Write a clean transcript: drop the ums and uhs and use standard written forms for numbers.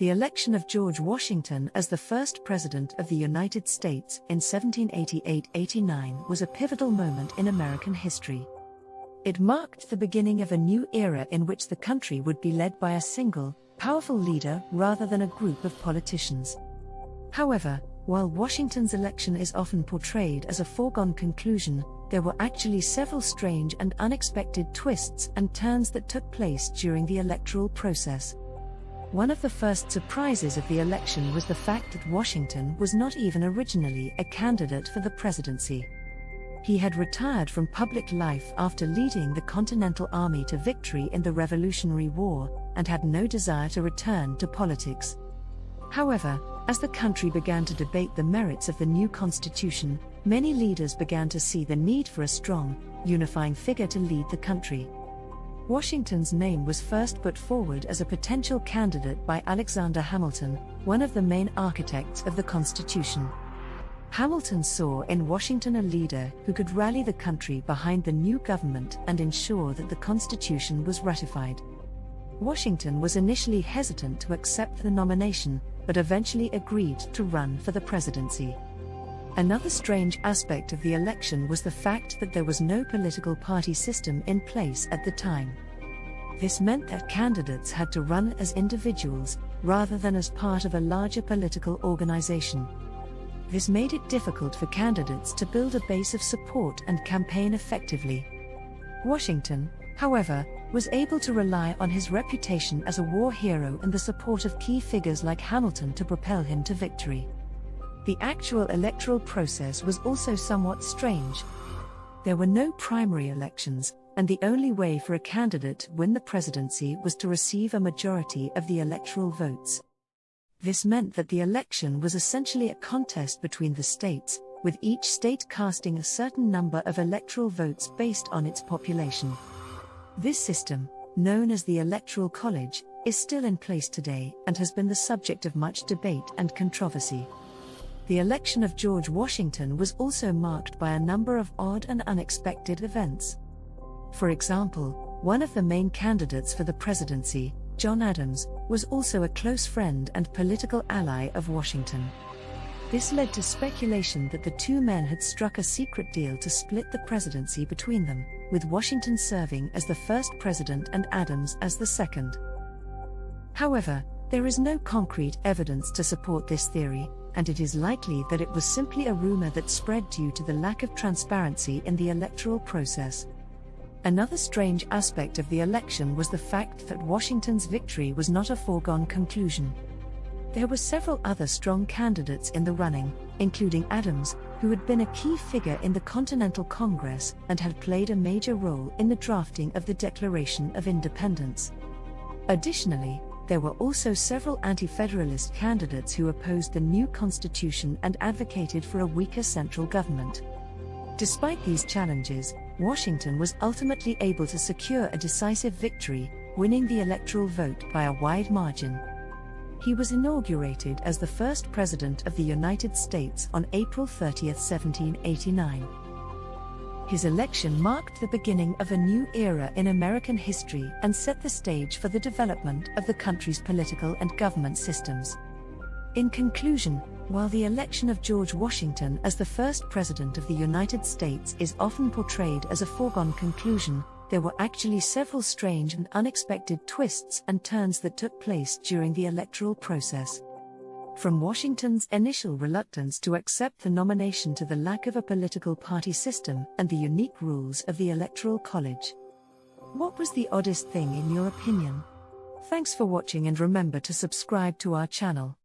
The election of George Washington as the first President of the United States in 1788-89 was a pivotal moment in American history. It marked the beginning of a new era in which the country would be led by a single, powerful leader rather than a group of politicians. However, while Washington's election is often portrayed as a foregone conclusion, there were actually several strange and unexpected twists and turns that took place during the electoral process. One of the first surprises of the election was the fact that Washington was not even originally a candidate for the presidency. He had retired from public life after leading the Continental Army to victory in the Revolutionary War, and had no desire to return to politics. However, as the country began to debate the merits of the new constitution, many leaders began to see the need for a strong, unifying figure to lead the country. Washington's name was first put forward as a potential candidate by Alexander Hamilton, one of the main architects of the Constitution. Hamilton saw in Washington a leader who could rally the country behind the new government and ensure that the Constitution was ratified. Washington was initially hesitant to accept the nomination, but eventually agreed to run for the presidency. Another strange aspect of the election was the fact that there was no political party system in place at the time. This meant that candidates had to run as individuals, rather than as part of a larger political organization. This made it difficult for candidates to build a base of support and campaign effectively. Washington, however, was able to rely on his reputation as a war hero and the support of key figures like Hamilton to propel him to victory. The actual electoral process was also somewhat strange. There were no primary elections, and the only way for a candidate to win the presidency was to receive a majority of the electoral votes. This meant that the election was essentially a contest between the states, with each state casting a certain number of electoral votes based on its population. This system, known as the Electoral College, is still in place today and has been the subject of much debate and controversy. The election of George Washington was also marked by a number of odd and unexpected events. For example, one of the main candidates for the presidency, John Adams, was also a close friend and political ally of Washington. This led to speculation that the two men had struck a secret deal to split the presidency between them, with Washington serving as the first president and Adams as the second. However, there is no concrete evidence to support this theory, and it is likely that it was simply a rumor that spread due to the lack of transparency in the electoral process. Another strange aspect of the election was the fact that Washington's victory was not a foregone conclusion. There were several other strong candidates in the running, including Adams, who had been a key figure in the Continental Congress and had played a major role in the drafting of the Declaration of Independence. Additionally, there were also several anti-federalist candidates who opposed the new constitution and advocated for a weaker central government. Despite these challenges, Washington was ultimately able to secure a decisive victory, winning the electoral vote by a wide margin. He was inaugurated as the first President of the United States on April 30, 1789. His election marked the beginning of a new era in American history and set the stage for the development of the country's political and government systems. In conclusion, while the election of George Washington as the first President of the United States is often portrayed as a foregone conclusion, there were actually several strange and unexpected twists and turns that took place during the electoral process. From Washington's initial reluctance to accept the nomination to the lack of a political party system and the unique rules of the Electoral College. What was the oddest thing in your opinion? Thanks for watching, and remember to subscribe to our channel.